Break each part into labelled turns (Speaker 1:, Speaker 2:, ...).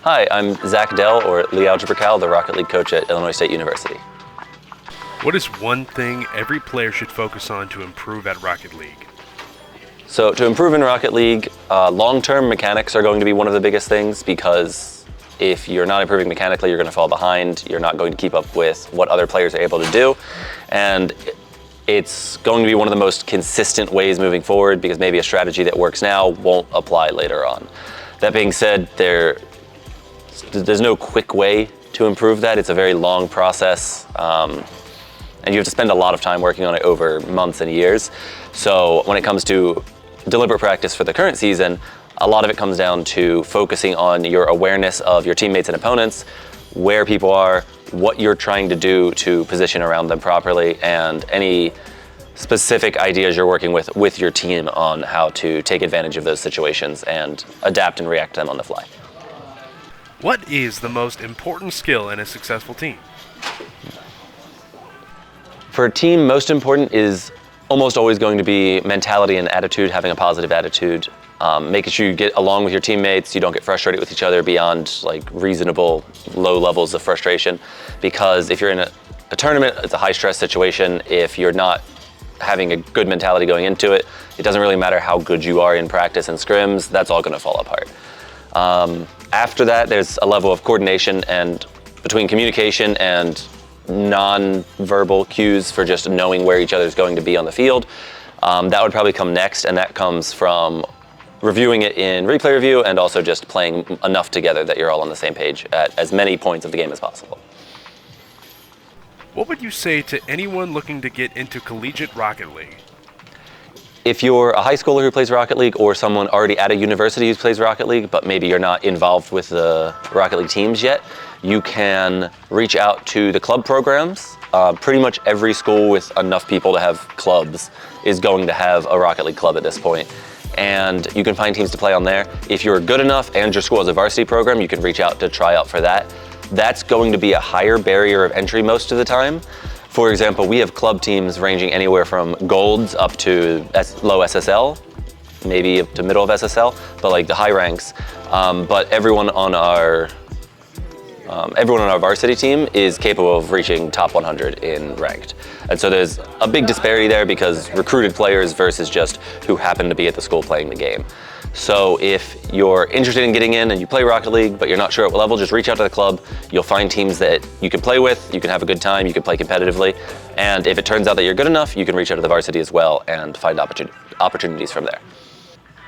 Speaker 1: Hi, I'm Zach Dell, or Lee Algebra Cow, the Rocket League coach at Illinois State University.
Speaker 2: What is one thing every player should focus on to improve at Rocket League?
Speaker 1: So to improve in Rocket League, long-term mechanics are going to be one of the biggest things, because if you're not improving mechanically, you're going to fall behind. You're not going to keep up with what other players are able to do. And it's going to be one of the most consistent ways moving forward, because maybe a strategy that works now won't apply later on. That being said, there's no quick way to improve that. It's a very long process, and you have to spend a lot of time working on it over months and years. So when it comes to deliberate practice for the current season, a lot of it comes down to focusing on your awareness of your teammates and opponents, where people are, what you're trying to do to position around them properly, and any specific ideas you're working with your team on how to take advantage of those situations and adapt and react to them on the fly.
Speaker 2: What is the most important skill in a successful team?
Speaker 1: For a team, most important is almost always going to be mentality and attitude, having a positive attitude, making sure you get along with your teammates, you don't get frustrated with each other beyond like reasonable low levels of frustration. Because if you're in a tournament, it's a high stress situation. If you're not having a good mentality going into it, it doesn't really matter how good you are in practice and scrims, that's all gonna fall apart. After that, there's a level of coordination and between communication and non-verbal cues for just knowing where each other is going to be on the field. That would probably come next, and that comes from reviewing it in replay review and also just playing enough together that you're all on the same page at as many points of the game as possible.
Speaker 2: What would you say to anyone looking to get into collegiate Rocket League?
Speaker 1: If you're a high schooler who plays Rocket League, or someone already at a university who plays Rocket League, but maybe you're not involved with the Rocket League teams yet, you can reach out to the club programs. Pretty much every school with enough people to have clubs is going to have a Rocket League club at this point. And you can find teams to play on there. If you're good enough and your school has a varsity program, you can reach out to try out for that. That's going to be a higher barrier of entry most of the time. For example, we have club teams ranging anywhere from golds up to low SSL, maybe up to middle of SSL, but like the high ranks. But everyone on our varsity team is capable of reaching top 100 in ranked. And so there's a big disparity there, because recruited players versus just who happen to be at the school playing the game. So if you're interested in getting in and you play Rocket League, but you're not sure at what level, just reach out to the club. You'll find teams that you can play with, you can have a good time, you can play competitively. And if it turns out that you're good enough, you can reach out to the varsity as well and find opportunities from there.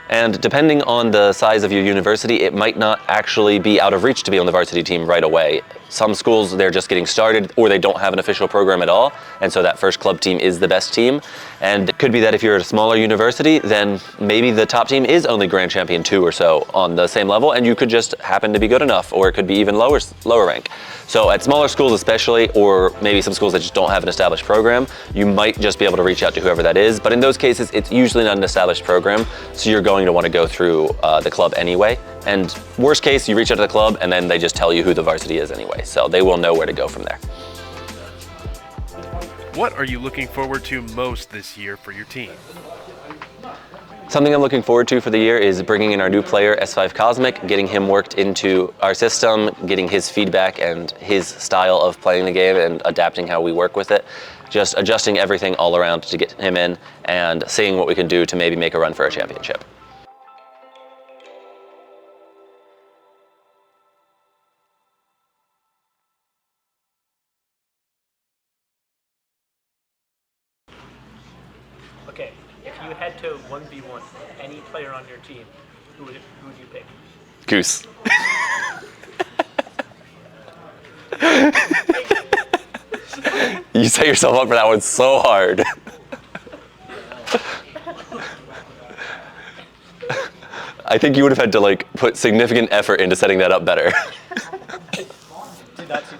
Speaker 1: And depending on the size of your university, it might not actually be out of reach to be on the varsity team right away. Some schools, they're just getting started, or they don't have an official program at all, and so that first club team is the best team. And it could be that if you're at a smaller university, then maybe the top team is only Grand Champion 2 or so on the same level, and you could just happen to be good enough, or it could be even lower rank. So at smaller schools especially, or maybe some schools that just don't have an established program, you might just be able to reach out to whoever that is. But in those cases, it's usually not an established program, so you're going to want to go through the club anyway. And worst case, you reach out to the club and then they just tell you who the varsity is anyway, so they will know where to go from there.
Speaker 2: What are you looking forward to most this year for your team?
Speaker 1: Something I'm looking forward to for the year is bringing in our new player, S5 Cosmic, getting him worked into our system, getting his feedback and his style of playing the game and adapting how we work with it. Just adjusting everything all around to get him in and seeing what we can do to maybe make a run for a championship.
Speaker 3: Okay, if you had to 1v1 any player on your team, who would you pick?
Speaker 1: Goose. You set yourself up for that one so hard. I think you would have had to put significant effort into setting that up better.
Speaker 3: Did not seem